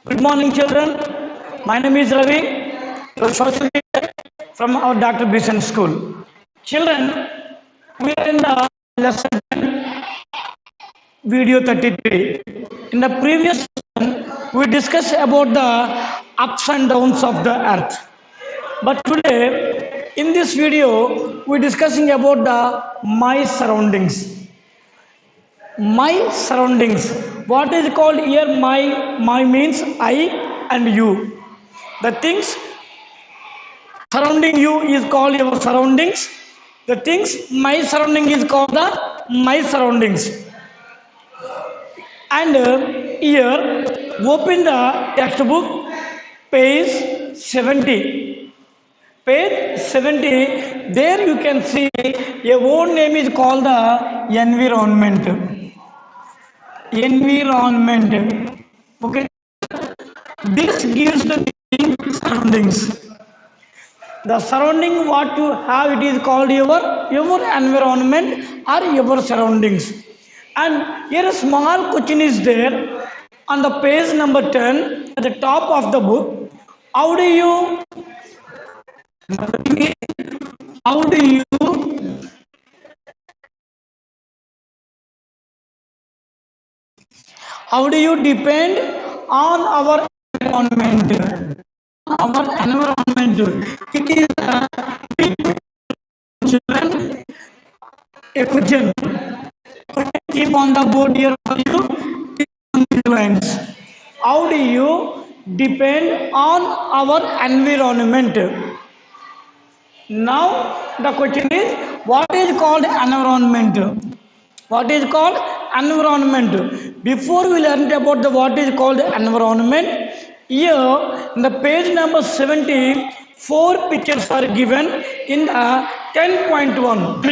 Good morning, children. My name is Ravi, your social teacher from our Dr. Bison School. Children, we are in the lesson video 33. In the previous lesson, we discussed about the ups and downs of the earth. But today, in this video, we're discussing about the my surroundings. My surroundings. What is called here my means I and you. The things surrounding you is called your surroundings. The things my surrounding is called the my surroundings. And here open the textbook page 70. Page 70, there you can see a own name is called the environment. Environment. Okay. This gives the meaning surroundings. The surrounding what you have, it is called your environment or your surroundings. And here a small question is there on the page number 10 at the top of the book. How do you depend on our environment? Our environment. It is children a question. Keep on the board here for you. Lines. How do you depend on our environment? Now the question is, what is called environment? What is called environment? Before we learn about the what is called environment, here in the page number 70, 4 pictures are given in the 10.1.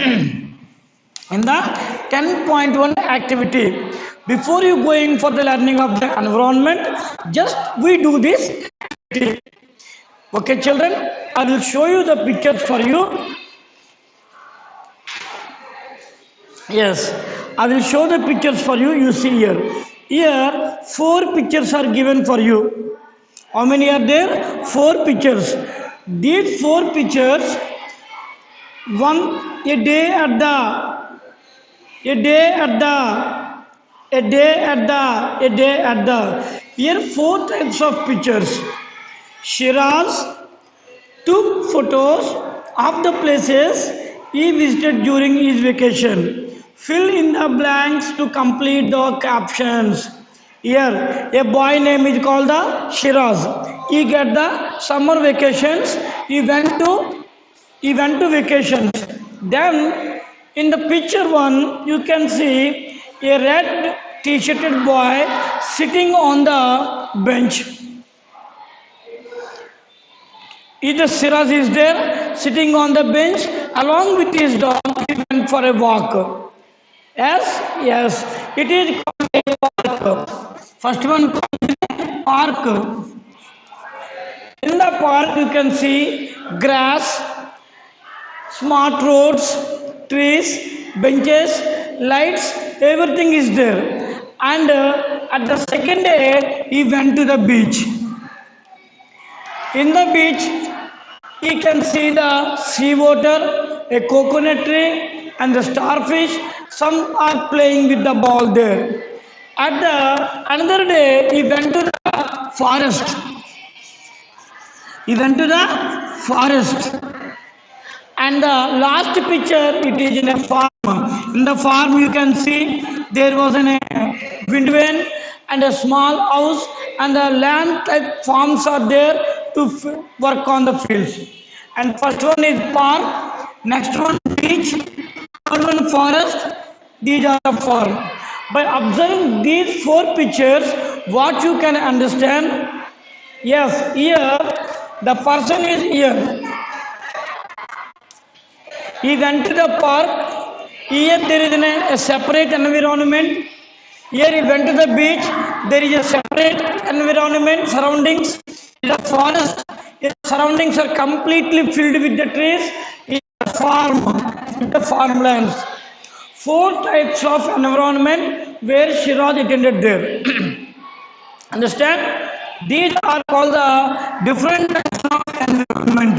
in the 10.1 activity. Before you going for the learning of the environment, just we do this activity. Okay, children, I will show you the pictures for you. Yes, I will show the pictures for you. You see here. Here, 4 pictures are given for you. How many are there? 4 pictures. These 4 pictures, a day at the. Here 4 types of pictures. Shiraz took photos of the places he visited during his vacation. Fill in the blanks to complete the captions. Here, a boy name is called the Shiraz. He get the summer vacations. He went to vacations. Then, in the picture 1, you can see a red t-shirted boy sitting on the bench. Either Shiraz is there, sitting on the bench, along with his dog, he went for a walk. Yes, it is called a park. First one called park. In the park, you can see grass, smart roads, trees, benches, lights, everything is there. And at the second day, he went to the beach. In the beach, you can see the sea water, a coconut tree, and the starfish. Some are playing with the ball there. At the another day, he went to the forest. And the last picture, it is in a farm. In the farm, you can see there was a wind vane and a small house, and the land type farms are there to work on the fields. And first one is park, next one beach, third one forest. These are the farm. By observing these 4 pictures, what you can understand? Yes, here the person is here. He went to the park. Here there is a separate environment. Here he went to the beach. There is a separate environment, surroundings. The forest, its surroundings are completely filled with the trees. It's a farm, the farmlands. 4 types of environment where Shiraz attended there. Understand? These are called the different types of environment.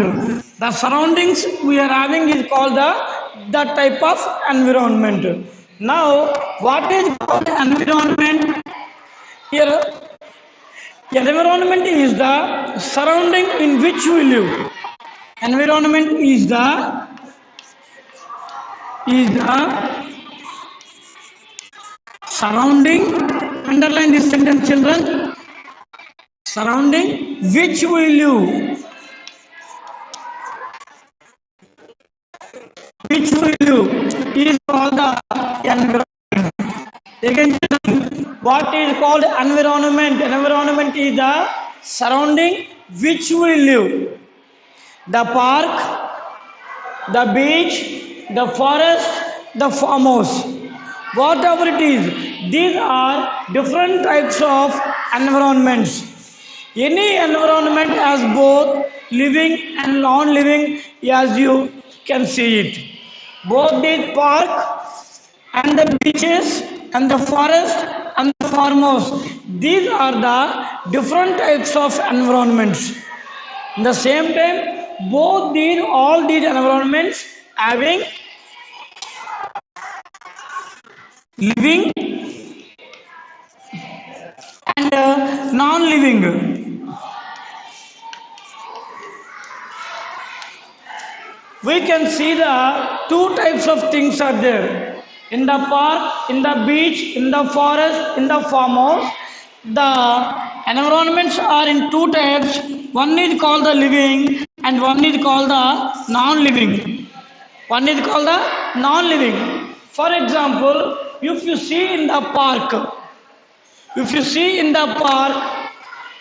The surroundings we are having is called the type of environment. Now, what is called environment? Here, environment is the surrounding in which we live. Environment is the surrounding. Underline this sentence, children. Surrounding which we live. Which we live is called the environment. Again, what is called environment? Environment is the surrounding which we live. The park, the beach, the forest, the farmhouse. Whatever it is, these are different types of environments. Any environment has both living and non-living, as you can see it. Both the park and the beaches and the forest and the farmhouse, these are the different types of environments. In the same time, all these environments having living and non-living. We can see the two types of things are there. In the park, in the beach, in the forest, in the farmhouse, the environments are in two types. One is called the living and one is called the non-living. One is called the non-living. For example, if you see in the park,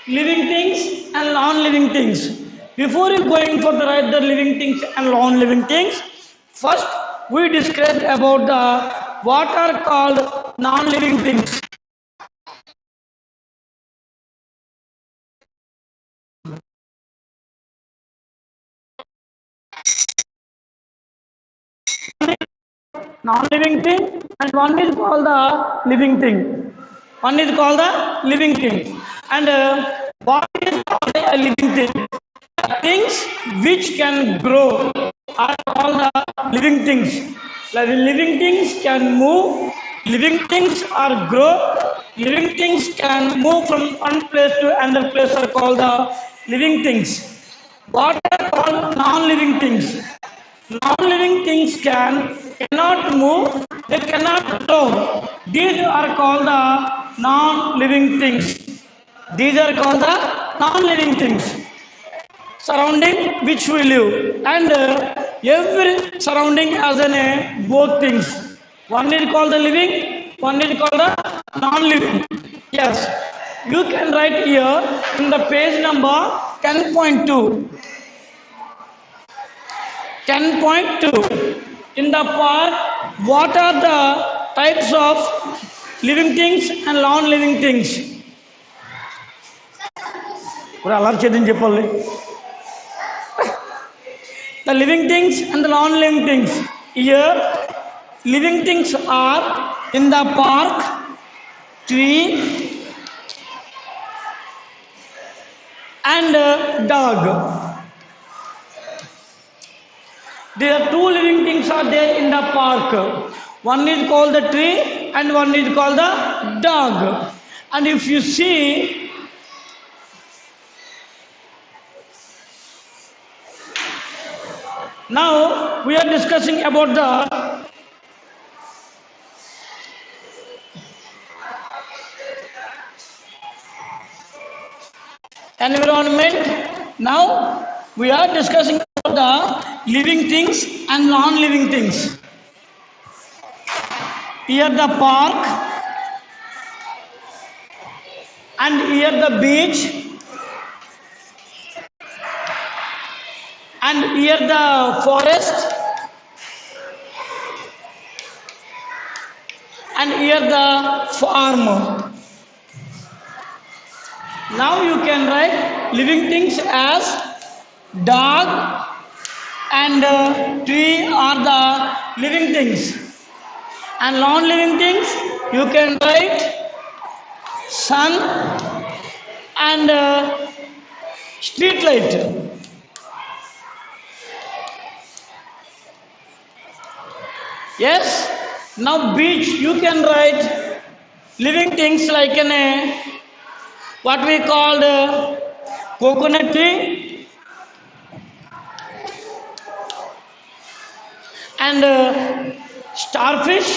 living things and non-living things. Before you going for the write the living things and non-living things, first we discussed about the what are called non-living things. Non-living thing and one is called the living thing. One is called the living thing. And what is called a living thing? Things which can grow are called the living things. Like living things can move, living things are grow, living things can move from one place to another place are called the living things. What are called non-living things? Non-living things cannot move, they cannot grow. These are called the non-living things. These are called the non-living things. Surrounding which we live, and every surrounding has both things. One is called the living, one is called the non-living. Yes, you can write here in the page number 10.2. 10.2. In the part, what are the types of living things and non-living things? The living things and the non-living things. Here, living things are in the park, tree, and dog. There are two living things are there in the park. One is called the tree and one is called the dog. And if you see, now we are discussing about the environment. Now we are discussing about the living things and non-living things. Here the park and here the beach and here the forest and here the farm. Now you can write living things as dog and tree are the living things, and non-living things you can write sun and street light. Yes. Now beach, you can write living things like what we called coconut tree and starfish.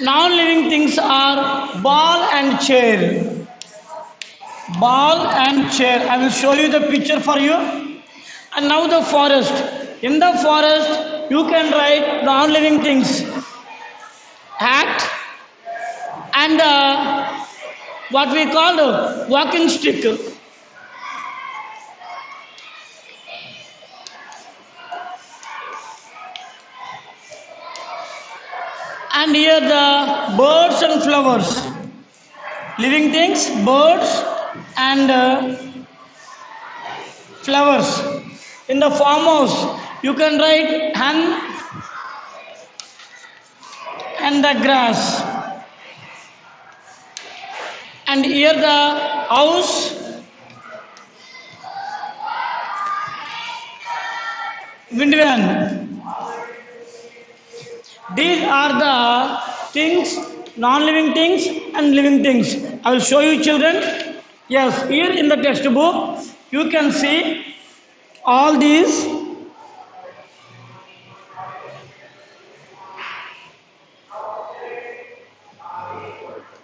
Non-living things are ball and chair. Ball and chair. I will show you the picture for you. And now the forest. In the forest, you can write non-living things. Hat and what we call walking stick. And here the birds and flowers. Living things, birds and flowers. In the farmhouse, you can write hen and the grass. And here the house, wind van. These are the things, non-living things and living things. I will show you, children. Yes, here in the textbook, you can see all these.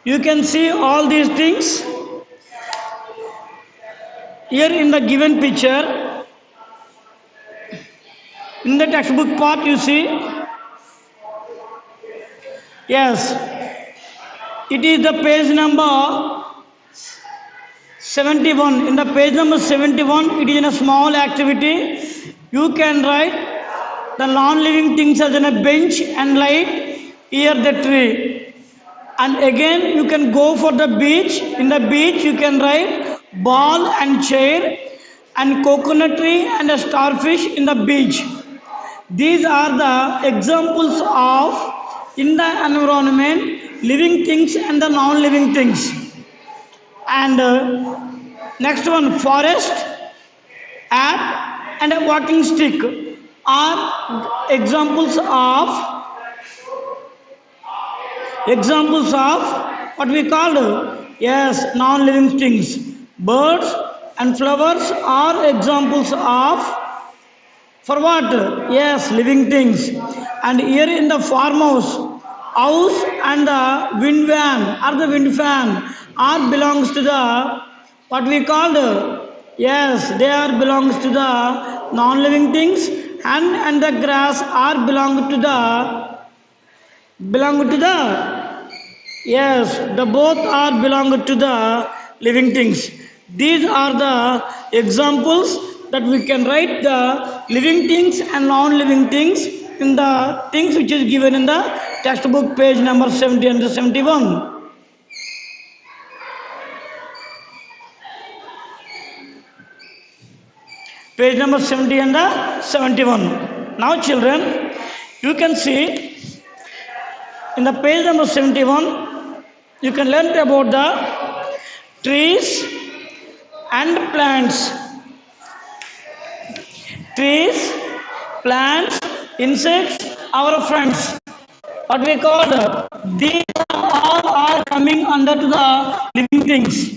You can see all these things here in the given picture. In the textbook part, you see. Yes, it is the page number 71. In the page number 71, it is in a small activity. You can write the non-living things as in a bench and light, here the tree. And again, you can go for the beach. In the beach, you can write ball and chair and coconut tree and a starfish in the beach. These are the examples of in the environment, living things and the non-living things. And next one, forest, app and a walking stick are examples of what we call, yes, non-living things. Birds and flowers are examples of for what? Yes, living things. And here in the farmhouse, house and the wind van or the wind fan are belongs to the what we call, yes, they are belongs to the non-living things, and the grass are belong to the yes, the both are belong to the living things. These are the examples that we can write the living things and non-living things in the things which is given in the textbook page number 70 and 71. Page number 70 and 71. Now children, you can see in the page number 71, you can learn about the trees and plants. Trees, plants, insects, our friends. What we call these all are coming under to the living things.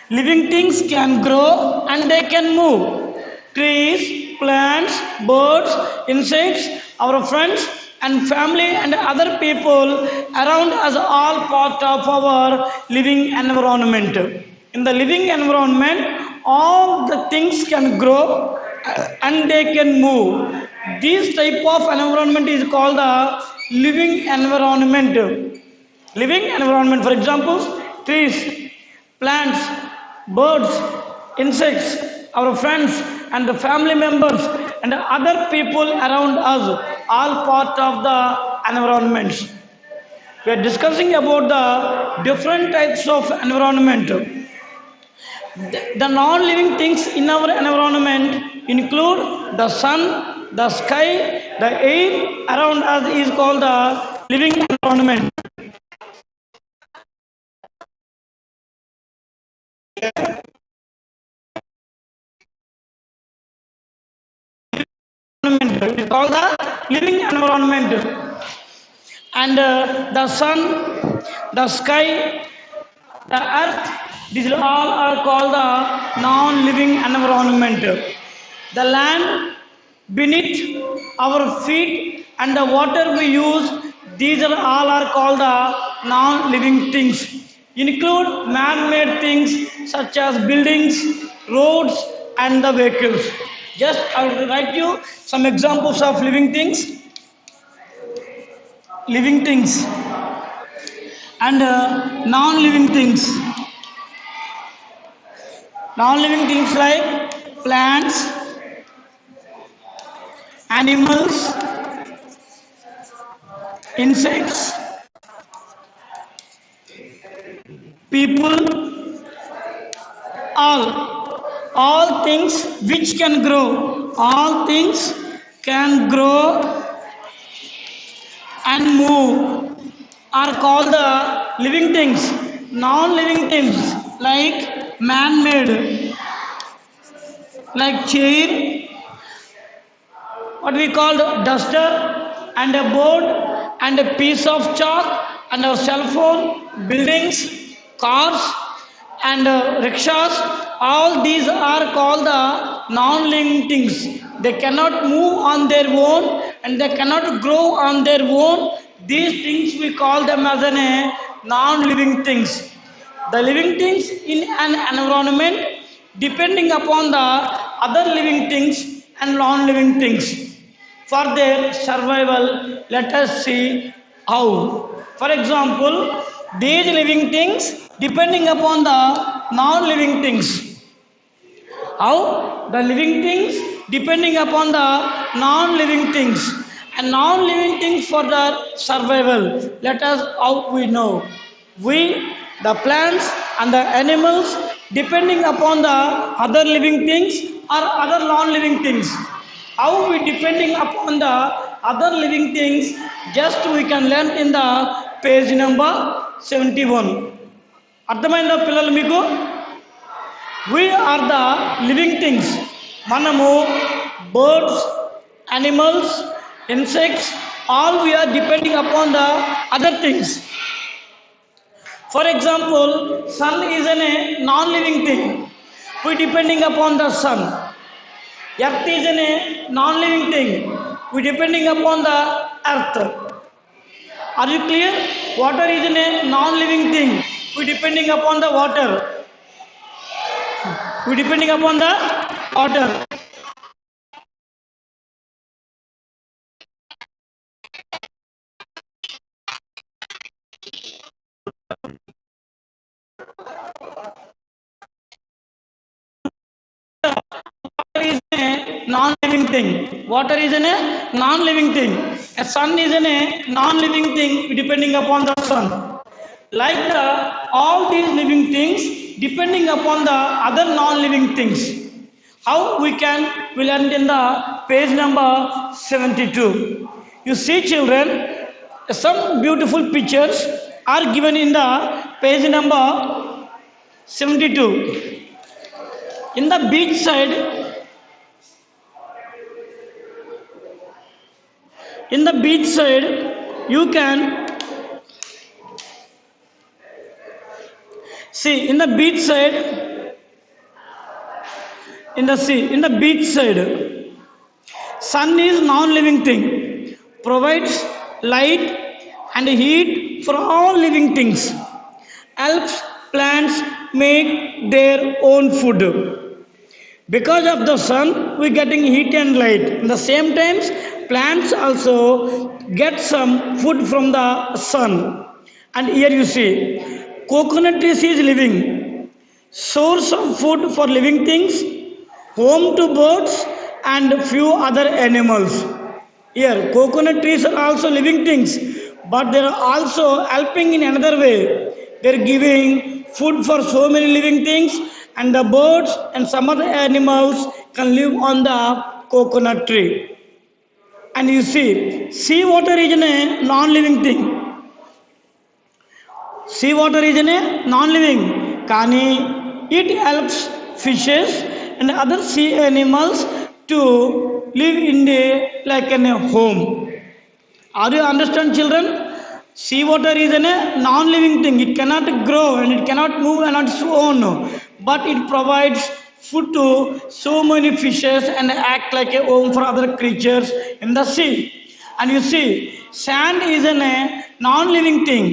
Living things can grow and they can move. Trees, plants, birds, insects, our friends and family and other people around us all part of our living environment. In the living environment, all the things can grow and they can move. This type of environment is called the living environment. Living environment, for example, trees, plants, birds, insects, our friends and the family members and other people around us, all part of the environment. We are discussing about the different types of environment. The non-living things in our environment include the sun, the sky, the air around us is called the living environment. environment. It is called the living environment. And the sun, the sky, the earth, these all are called the non-living environment. The land beneath our feet and the water we use, these are all are called the non-living things. Include man-made things such as buildings, roads, and the vehicles. Just I will write you some examples of living things. Living things and non-living things. Non-living things like plants, animals, insects, people, all things which can grow. All things can grow and move are called the living things. Non-living things like man-made, like chair, what we call duster, and a board, and a piece of chalk, and our cell phone, buildings, cars, and rickshaws. All these are called the non-living things. They cannot move on their own and they cannot grow on their own. These things we call them as non-living things. The living things in an environment depending upon the other living things and non-living things. For their survival, let us see how. For example, these living things depending upon the non-living things. How? The living things depending upon the non-living things. And non-living things for the survival. Let us how we know. We, the plants and the animals, depending upon the other living things or other non-living things. How we depending upon the other living things, just we can learn in the page number 71. అర్థమైందా పిల్లలు మీకు? We are the living things. మనము birds, animals, insects, all we are depending upon the other things. For example, sun is a non-living thing. We depending upon the sun. Earth is a non-living thing. We depending upon the earth. Are you clear? Water is a non-living thing. We depending upon the water. We depending upon the water. Is a non-living thing. Water is a non-living thing. A sun is a non-living thing depending upon the sun. Like all these living things depending upon the other non-living things. How we learn in the page number 72. You see children, some beautiful pictures are given in the page number 72. In the beach side, you can see in the beach side, sun is non-living thing, provides light and heat for all living things, helps plants make their own food. Because of the sun, we getting heat and light. In the same times, plants also get some food from the sun. And here you see, coconut trees is living, source of food for living things, home to birds and few other animals. Here, coconut trees are also living things, but they are also helping in another way. They are giving food for so many living things, and the birds and some other animals can live on the coconut tree. And you see, seawater is a non-living thing. Seawater is a non-living. Kani, it helps fishes and other sea animals to live in a like in a home. Are you understand, children? Seawater is a non-living thing. It cannot grow and it cannot move on its own, but it provides food to so many fishes and act like a home for other creatures in the sea. And you see, sand is a non-living thing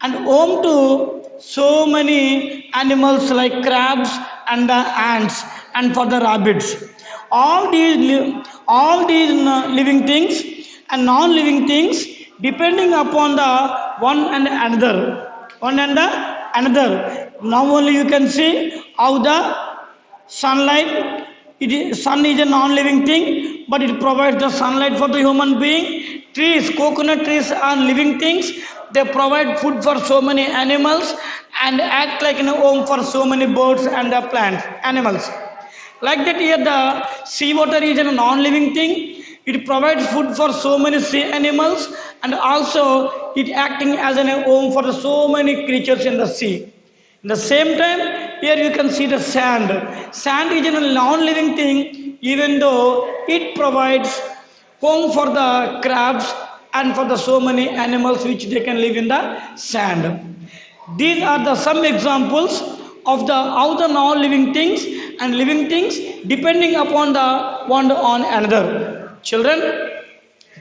and home to so many animals like crabs and the ants and for the rabbits. All these living things and non-living things depending upon the one and the another. Now only you can see how the sunlight. Sun is a non-living thing, but it provides the sunlight for the human being. Trees, coconut trees are living things. They provide food for so many animals and act like a home for so many birds and the plants, animals. Like that here the seawater is a non-living thing. It provides food for so many sea animals and also it acting as a home for so many creatures in the sea. In the same time, here you can see the sand. Sand is a non-living thing, even though it provides home for the crabs and for the so many animals which they can live in the sand. These are the some examples of the how the non-living things and living things depending upon the one on another. Children,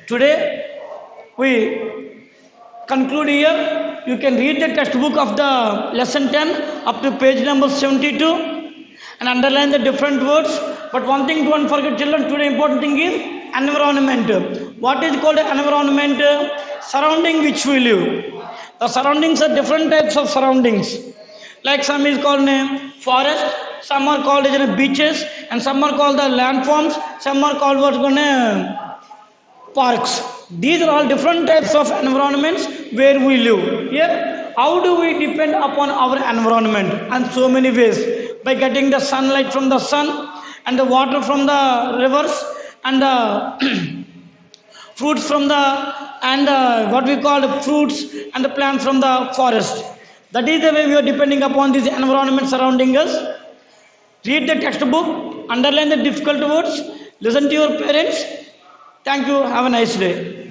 today we conclude here. You can read the textbook of the lesson 10 up to page number 72 and underline the different words. But one thing don't forget, children, today important thing is environment. What is called environment? Surrounding which we live. The surroundings are different types of surroundings. Like some is called forest, some are called beaches, and some are called the landforms, some are called what's called parks. These are all different types of environments where we live. Here, how do we depend upon our environment? And so many ways. By getting the sunlight from the sun and the water from the rivers and the fruits from the what we call the fruits and the plants from the forest. That is the way we are depending upon this environment surrounding us. Read the textbook, underline the difficult words, listen to your parents. Thank you. Have a nice day.